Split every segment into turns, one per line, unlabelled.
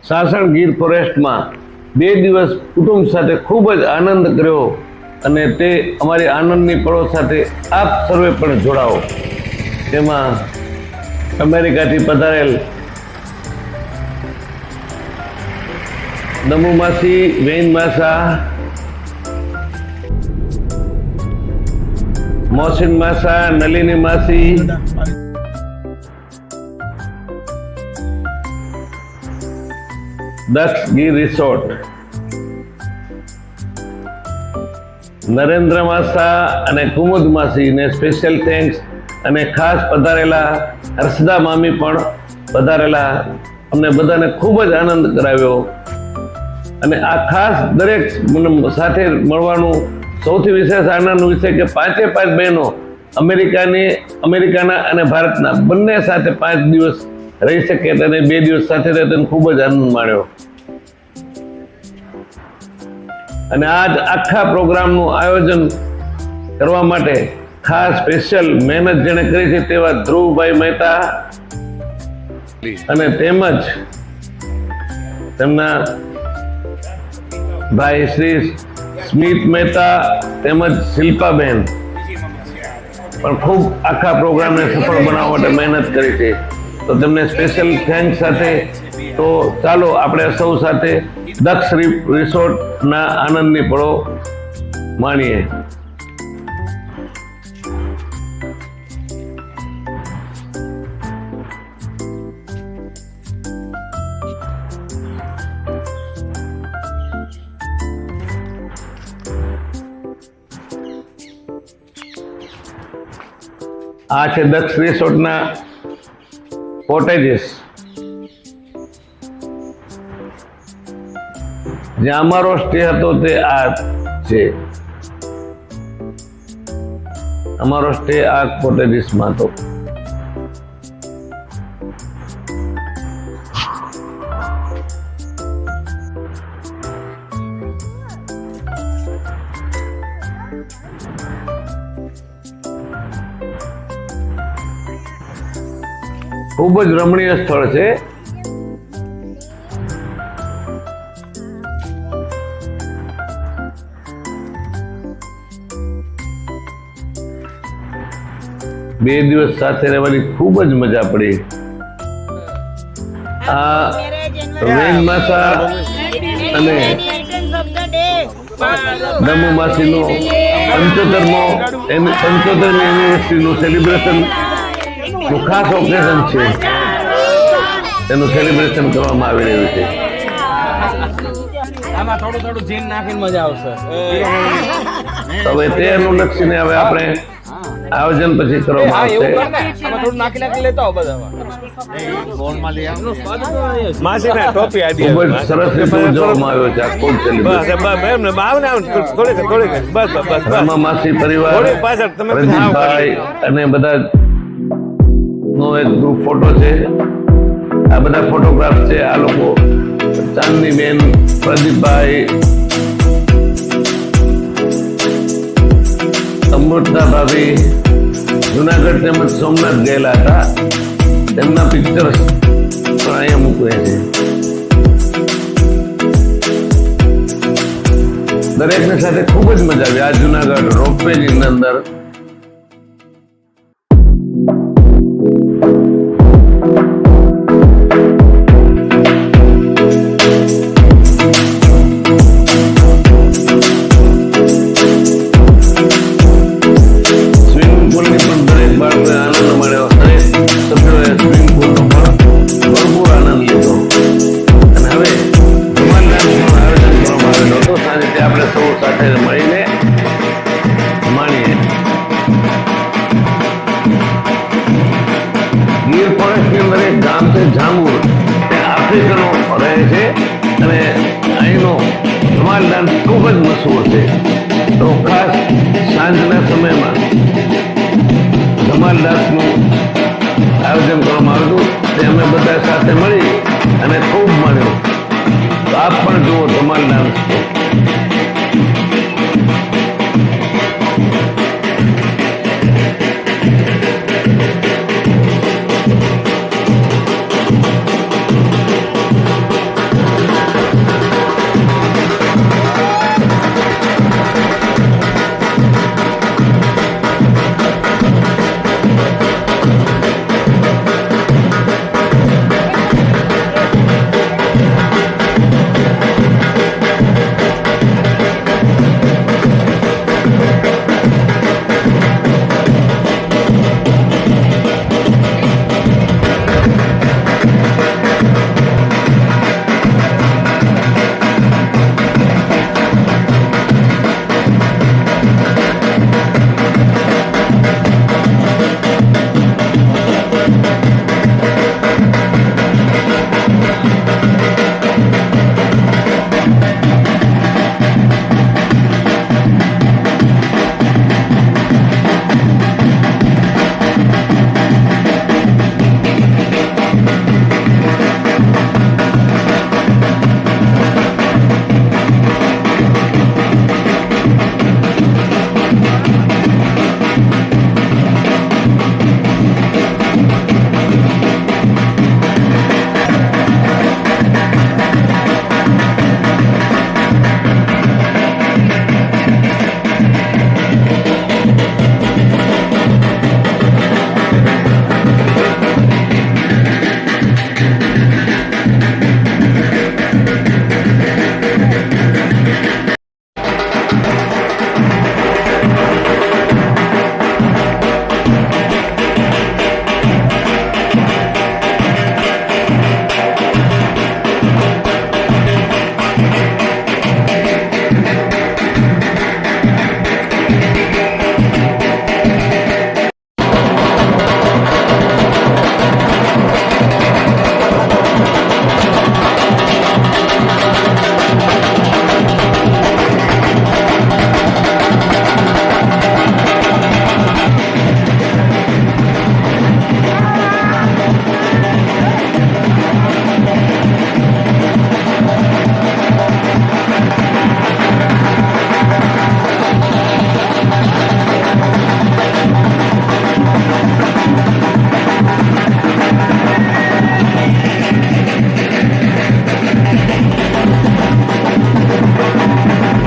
સાસણ ગીર ફોરેસ્ટમાં 2 દિવસ કુટુંબ સાથે ખૂબ જ આનંદ કર્યો અને તે અમારી આનંદની પળો સાથે આપ સર્વે પણ જોડાઓ. તેમાં અમેરિકાથી પધારેલ દમુ માસી, વેન માસા, મોહસિન માસા, નલિની માસી, દક્ષ ગીર રિસોર્ટ, નરેન્દ્ર માસા અને કુમુદ માસીને સ્પેશિયલ થેન્ક્સ. અને ખાસ પધારેલા હર્ષદા મામી પણ પધારેલા, અમને બધાને ખૂબ જ આનંદ કરાવ્યો. અને આ ખાસ દરેક સાથે મળવાનું સૌથી વિશેષ આનંદ વિશે કે 5 બહેનો અમેરિકાના અને ભારતના બંને સાથે 5 દિવસ રહી શકે અને 2 દિવસ સાથે રહે તેને ખૂબ જ આનંદ માણ્યો. અને આજ આખા પ્રોગ્રામનું આયોજન કરવા માટે ખાસ સ્પેશિયલ મહેનત જેણે કરી છે તેવા ધ્રુવભાઈ મહેતા અને તેમજ તેમના ભાઈ શ્રી સ્મિત મહેતા તેમજ શિલ્પાબેન પણ ખૂબ આખા પ્રોગ્રામને સફળ બનાવવા માટે મહેનત કરી છે. તો તેમને સ્પેશિયલ થેન્ક્સ સાથે તો ચાલો આપણે સૌ સાથે દક્ષ રિસોર્ટના આનંદની પળો માણીએ. આ છે દક્ષ રિસોર્ટના કોટેજીસ, જ્યાં અમારો સ્ટે હતો તે આ છે. અમારો સ્ટે આ કોટેજીસમાં હતો. ખૂબ જ રમણીય સ્થળ છે. બે દિવસ સાથે રહેવાની ખૂબ જ મજા પડી. આ વેન માસા અને દમુ માસીનો 75મી એનિવર્સરીનું સેલિબ્રેશન ખાસ ઓકેઝન છે. તેનું સેલિબ્રેશન કરવામાં આવી રહ્યું છે.
આમાં થોડું જીન નાખીને મજા આવશે.
હવે તે અનુલક્ષીને હવે આપણે આયોજન પછી કરવામાં આવશે.
થોડું નાખી લેતા હો બધા.
ખૂબ જ સરસ રીતે ઉજવવામાં આવ્યો છે આ ફૂડ સેલિબ્રેશન. રામા માસી પરિવાર, રંજીતભાઈ અને બધા નો એક ગ્રુપ ફોટો છે. આ બધા ફોટોગ્રાફ છે. આ લોકો ચાંદનીબેન, પ્રદીપભાઈ, અમૃતા ભાભી જુનાગઢ તેમજ સોમનાથ ગયેલા હતા. તેમના પિક્ચર્સ પણ અહીંયા મૂકવ્યા છે. દરેકની સાથે ખૂબ જ મજા આવી. આ જુનાગઢ રોપવેની અંદર જાંબુર તે આફ્રિકનો રહે છે અને અહીંનો ધમાલ ડાન્સ ખૂબ જ મશહૂર છે. તો ખાસ સાંજના સમયમાં ધમાલ ડાન્સનું આયોજન કરવામાં આવ્યું હતું. તે અમે બધા સાથે મળી અને ખૂબ માણ્યો. તો આપ પણ જુઓ ધમાલ ડાન્સ.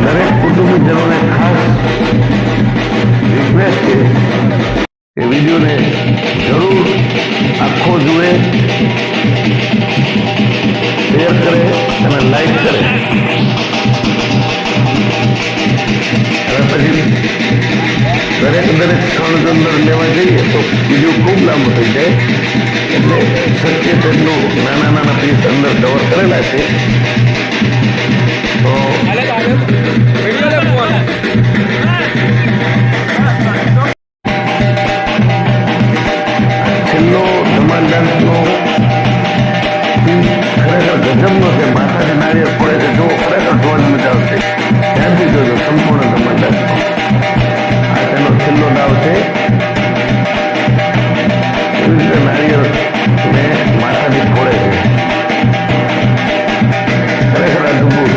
દરેક કુટુંબીજનોને ખાસ રિક્વેસ્ટ છે કે વિડીયોને જરૂર આખો જુએ, શેર કરે અને લાઈક કરે. હવે પછી દરેક ક્ષણ અંદર લેવા જઈએ તો વિડીયો ખૂબ લાંબો થઈ જાય, એટલે શક્ય તેટલું નાના પીસ અંદર કવર કરેલા છે. તો છેલ્લો ધમાલ ડાન્સનો ખરેખર ગજબનો છે. માથાથી નારિયેળ પડે છે, જો ખરેખર જોવાની મજા આવશે. ધ્યાનથી જોજો સંપૂર્ણ ધમાલ ડાન્સનો. આ તેનો છેલ્લો દાવ છે. એવી રીતે નારિયેળને માથાથી ફોડે છે. ખરેખર આ ડૂબું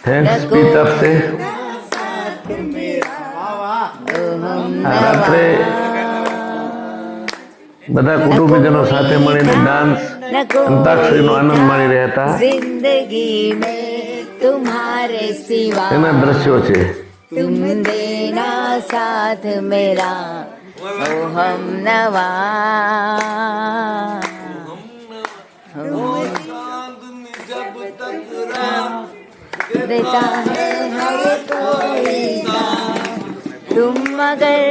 થેન્ક્સ સ્પીચ આપશે. આ રાત્રે બધા કુટુંબીજનો સાથે મળીને ડાન્સ અંતાક્ષરીનો આનંદ માણી રહ્યા હતા.
जिंदगी में तुम्हारे सिवा
એના દ્રશ્યો છે.
तुम देना साथ मेरा ओ हम नवा देता है हर कोई तुम मगर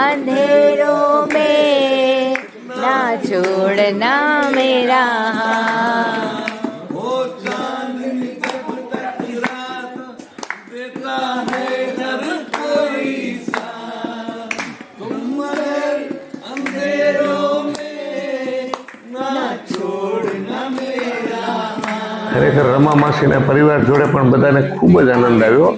अंधेरों में ना छोड़ना मेरा
ખરેખર રમા માસીના પરિવાર જોડે પણ બધાને ખૂબ જ આનંદ આવ્યો.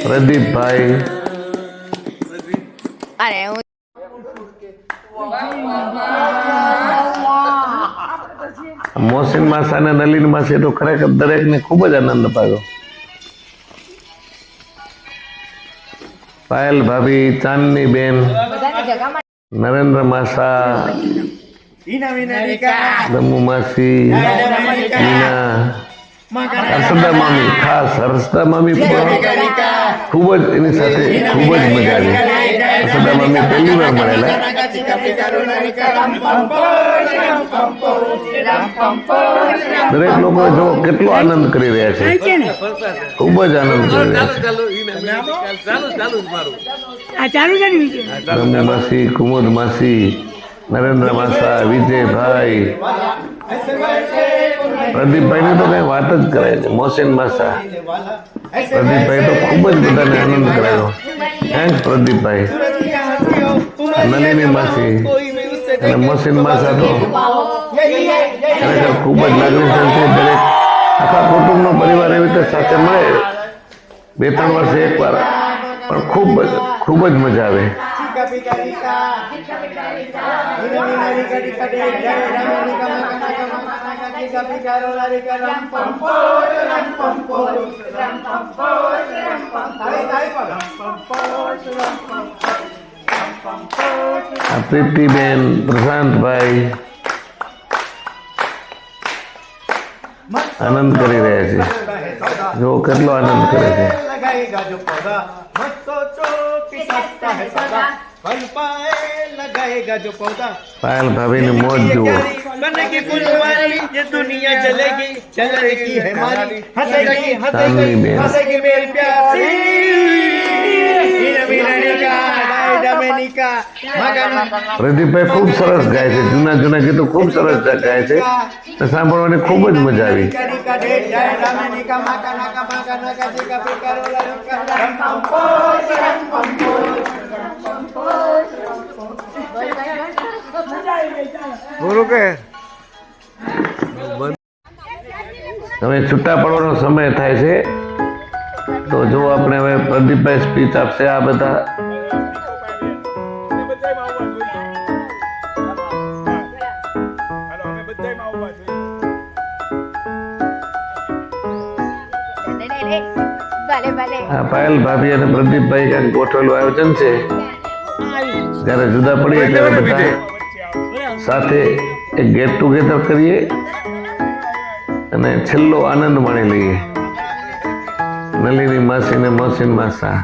પ્રદીપભાઈ,
અરે હું
મોહસિન માસા અને નલિન માસી તો ખરેખર દરેકને ખૂબ જ આનંદ અપાવ્યો. પાયલ ભાભી, ચાંદની બેન, નરેન્દ્ર માસા, દમુ માસી, મીના, હર્ષદા મામી, ખાસ હર્ષદા મામી પણ ખૂબ જ એની સાથે ખૂબ જ મજા આવી. હર્ષદા મામી પહેલી વાર મળેલા. દરેક લોકો જો કેટલો આનંદ કરી રહ્યા છે, ખૂબ જ આનંદ કરી રહ્યા છે. રમ્ય માસી, કુમુદ માસી, નરેન્દ્ર માસા, વિજયભાઈ, પ્રદીપભાઈ ની તો કઈ વાત જ કરાય છે. મોહસિન માસા, પ્રદીપભાઈ તો ખૂબ જ બધાને આનંદ કરાયો. થેન્ક્સ પ્રદીપભાઈ. નલિની માસી અને મોહસિન માસા તો ખરેખર ખૂબ જ લાગણીશીલ છે. દરેક આખા કુટુંબનો પરિવાર એવી રીતે સાથે મળે 2-3 વર્ષે એકવાર, પણ ખૂબ જ મજા આવે. આ પ્રીતિબેન, પ્રશાંતભાઈ આનંદ કરી રહ્યા છે. જો કેટલો આનંદ કરે છે. પાયલ ભાભી ની મોજ જુઓ. પ્રદીપભાઈ ખૂબ સરસ ગાય છે. જૂના ગીતો ખૂબ સરસ ગાય છે. સાંભળવાની ખૂબ જ મજા આવી. હવે છૂટા પડવાનો સમય થાય છે, તો જો આપણે હવે પ્રદીપભાઈ સ્પીચ આપશે. આ બધા પાયલ ભાભી અને પ્રદીપભાઈ ક્યાંક ગોઠવેલું આયોજન છે. જ્યારે જુદા પડીએ ત્યારે બધા સાથે એક ગેટ ટુગેધર કરીએ અને છેલ્લો આનંદ માણી લઈએ. નલિની માસી ને મોહસિન માસા,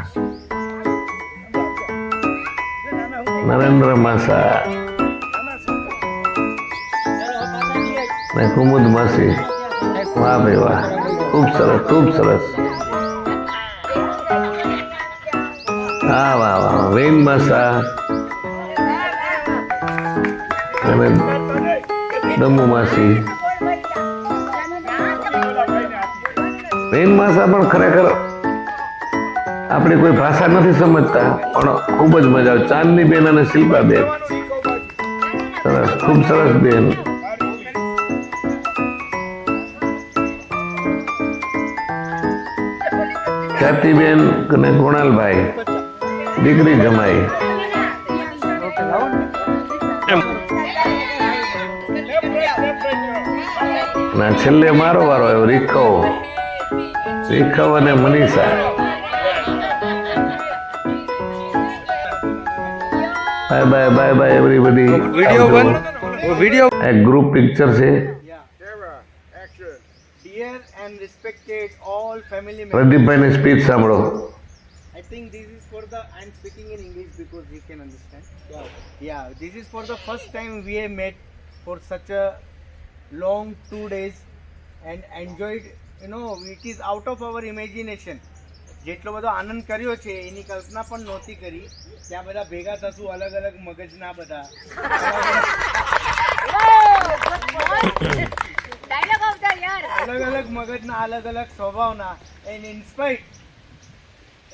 નરેન્દ્ર માસા ને કુમુદ માસી. વાહ ભાઈ વાહ, ખૂબ સરસ, ખૂબ સરસ. હા વાહ વાહ. વેન માસા અને દમુ માસી. વેન માસા પણ ખરેખર આપણી કોઈ ભાષા નથી સમજતા, પણ ખૂબ જ મજા આવે. ચાંદની બેન અને શિલ્પા બેન સરસ, ખૂબ સરસ બેન. ખ્યાતિબેન અને કુણાલભાઈ, દીકરી જમાઈ. ના છેલ્લે મારો વારો આવ્યો. રીખવ અને Manisha. Bye bye bye everybody. એક ગ્રુપ પિક્ચર છે. પ્રદીપભાઈ ની સ્પીચ સાંભળો.
I think this is for the, I'm speaking in English because he can understand. Yeah, this is for the first time we have met for such a long 2 days and enjoyed, you know, it is out of our imagination. જેટલો બધો આનંદ કર્યો છે એની કલ્પના પણ નહોતી કરી. ત્યાં બધા ભેગા થશું, અલગ અલગ મગજના બધા, અલગ અલગ મગજના, અલગ અલગ સ્વભાવના. એન્ડ ઇન્સ્પાયર્ડ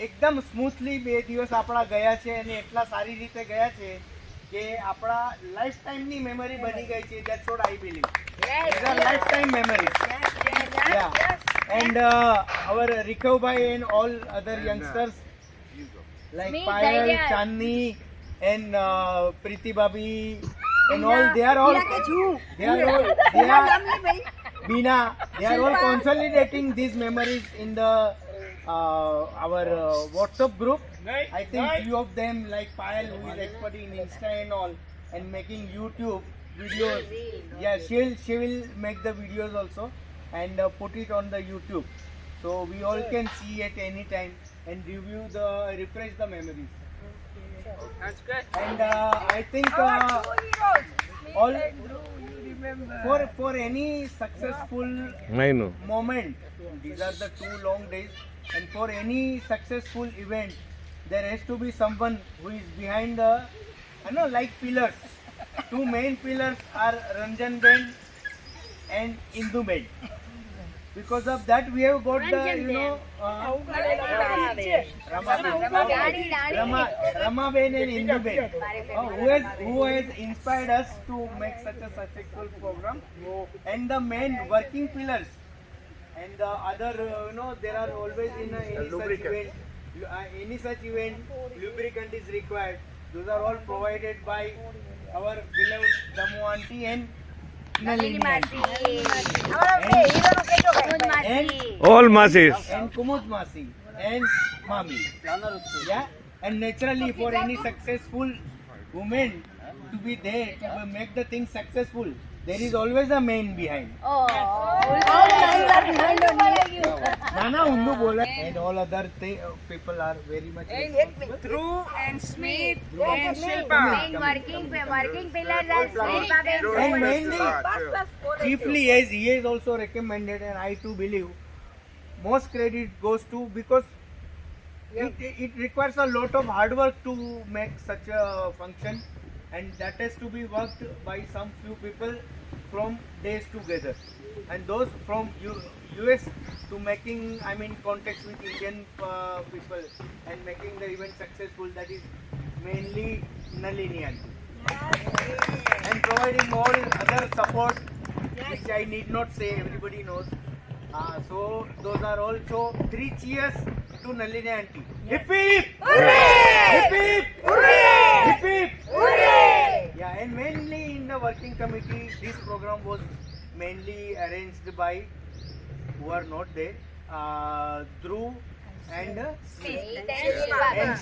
એકદમ સ્મૂથલી 2 દિવસ આપણા ગયા છે અને એટલા સારી રીતે ગયા છે કે આપણા લાઈફ ટાઈમની મેમરી બની ગઈ છે. That's what I believe. These are lifetime memories. Yeah. And our Rikhawbhai and all other youngsters like Payal, Chandni and Preeti Bhabhi and all, they are all Beena, they are all consolidating these memories in the our WhatsApp group. I think few of them like Payal, who is expert in Insta and all, and making YouTube videos. Yeah, she will make the videos also. and put it on the YouTube, so we all can see at any time and refresh the memories.
That's good.
And I think all for any successful
I know.
moment, these are the 2 long days, and for any successful event, there has to be someone who is behind the, like pillars. 2 main pillars are Ranjan Ben and Indu Ben. Because of that, we have got the, Rama Ben and Indu Ben, who has inspired us to make such a successful program. And the main working pillars and the other, there are always in any such event, lubricant is required. Those are all provided by our beloved Damu auntie and Nalini auntie. And
All masses.
and Kumud Masi and Mami. Yeah, and naturally for any successful woman to be there to make the thing successful, there is always a man behind. Nana Undu bola, and all other people are very much responsible.
Dhruv and Smith and Shilpa.
Working pillars are Shilpa Ben.
And mainly, chiefly as he has also recommended, and I too believe, most credit goes to, because it requires a lot of hard work to make such a function, and that has to be worked by some few people from days together, and those from US to making, contacts with Indian people and making the event successful. That is mainly Nalini auntie. And providing all other support, which I need not say, everybody knows. So those are also 3 cheers to Nalini auntie. Hip hip! Hip hip! Hip hip! Yeah, and mainly in the working committee, this program was mainly arranged by, who are not there, Dhruv and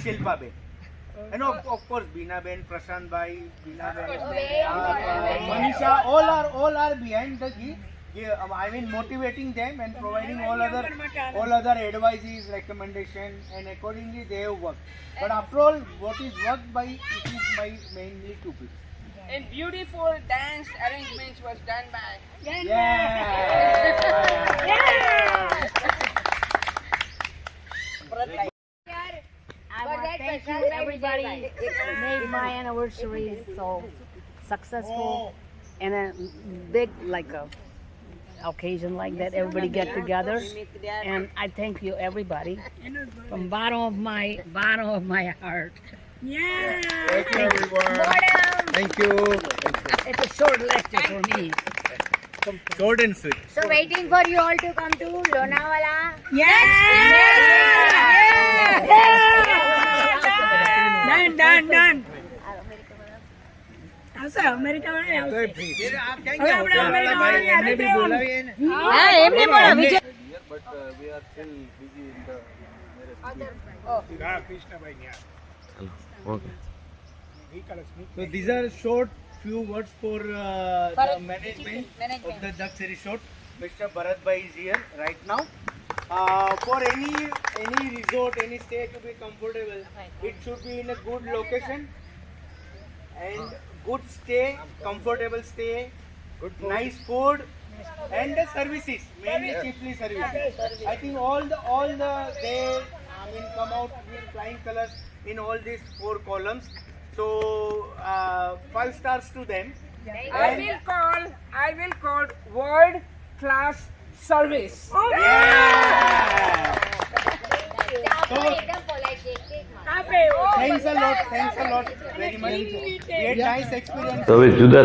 Shilpa Ben. And of course, Beena Ben, Prashant Bhai, Beena Ben, Manisha, all are behind the motivating them and providing all other advices, recommendations, and accordingly they have worked. But after all, what is worked by, it is by mainly 2 people.
And beautiful dance arrangements was done by
I want to thank you, everybody. It made my anniversary so successful, and a big occasion like that. Everybody get together, and I thank you, everybody, from bottom of my heart. Yeah.
Thank you, everyone. Thank you.
It's a short lecture for me.
Short and sweet.
So waiting for you all to come to Lonavala.
Done. America
But we are still busy in the
Okay.
So these are short few words for the management of the Daksh Resort. Mr. Bharat Bhai is here right now. For any resort, any stay to be comfortable, it should be in a good location and good stay, comfortable stay, nice food, and the services, mainly chiefly services. I think all the they come out with flying colors in all these 4 columns. So 5 stars to them.
I will call world class service.
Thanks a lot very much. We had nice experience.
તો હવે જુદા